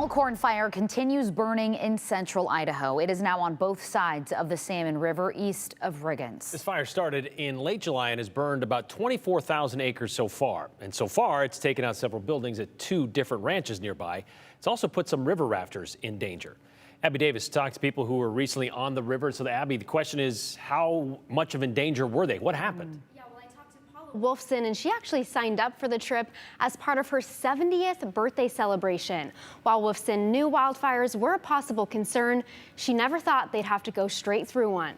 Elkhorn Fire continues burning in central Idaho. It is now on both sides of the Salmon River east of Riggins. This fire started in late July and has burned about 24,000 acres so far. And so far, it's taken out several buildings at 2 different ranches nearby. It's also put some river rafters in danger. Abby Davis talked to people who were recently on the river. So, Abby, the question is, how much of in danger were they? What happened? Wolfson, and she actually signed up for the trip as part of her 70th birthday celebration. While Wolfson knew wildfires were a possible concern, she never thought they'd have to go straight through one.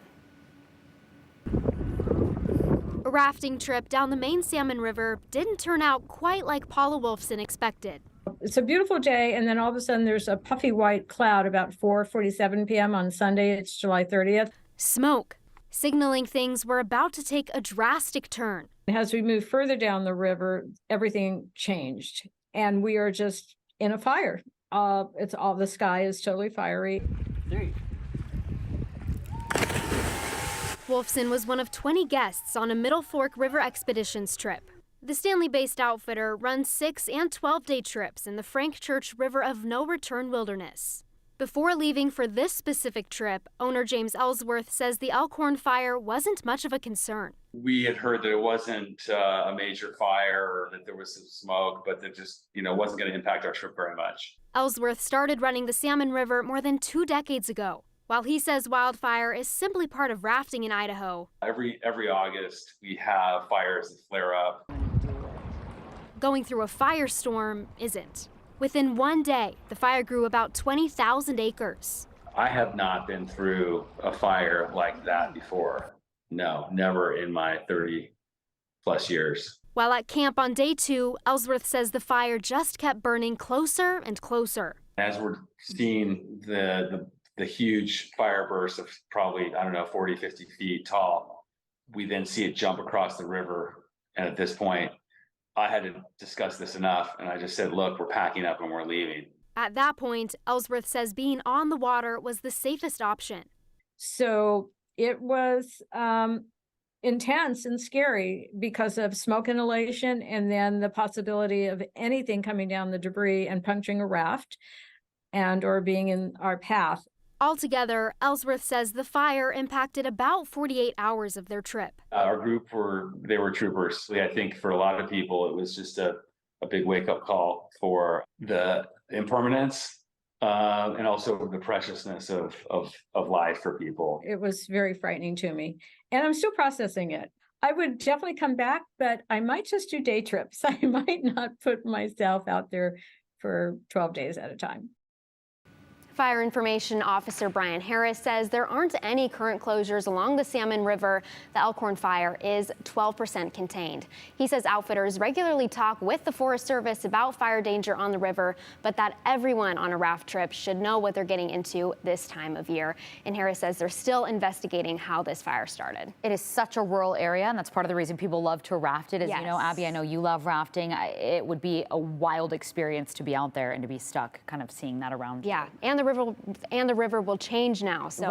A rafting trip down the Main Salmon River didn't turn out quite like Paula Wolfson expected. It's a beautiful day, and then all of a sudden there's a puffy white cloud about 4:47 p.m. on Sunday. It's July 30th. Smoke, signaling things were about to take a drastic turn. As we move further down the river, everything changed, and we are just in a fire. It's all, the sky is totally fiery. Wolfson was one of 20 guests on a Middle Fork River Expeditions trip. The Stanley-based outfitter runs 6- and 12-day trips in the Frank Church River of No Return Wilderness. Before leaving for this specific trip, owner James Ellsworth says the Elkhorn Fire wasn't much of a concern. We had heard that it wasn't a major fire or that there was some smoke, but that just, wasn't going to impact our trip very much. Ellsworth started running the Salmon River more than 2 decades ago. While he says wildfire is simply part of rafting in Idaho, Every August, we have fires that flare up. going through a firestorm isn't. Within 1 day, the fire grew about 20,000 acres. I have not been through a fire like that before. No, never in my 30+ years. While at camp on day 2, Ellsworth says the fire just kept burning closer and closer. As we're seeing the huge fire burst of probably, 40, 50 feet tall, we then see it jump across the river. And at this point, I had to discuss this enough, and I just said, look, we're packing up and we're leaving. At that point, Ellsworth says being on the water was the safest option. So it was intense and scary because of smoke inhalation and then the possibility of anything coming down the debris and puncturing a raft and or being in our path. Altogether, Ellsworth says the fire impacted about 48 hours of their trip. Our group they were troopers. I think for a lot of people, it was just a big wake-up call for the impermanence and also the preciousness of life for people. It was very frightening to me, and I'm still processing it. I would definitely come back, but I might just do day trips. I might not put myself out there for 12 days at a time. Fire Information Officer Brian Harris says there aren't any current closures along the Salmon River. The Elkhorn Fire is 12% contained. He says outfitters regularly talk with the Forest Service about fire danger on the river, but that everyone on a raft trip should know what they're getting into this time of year. And Harris says they're still investigating how this fire started. It is such a rural area, and that's part of the reason people love to raft it. As you know, Abby, I know you love rafting. It would be a wild experience to be out there and to be stuck, kind of seeing that around. Yeah, and the river will change now. So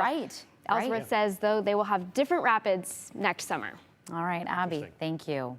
Ellsworth says, though, they will have different rapids next summer. All right, Abby, thank you.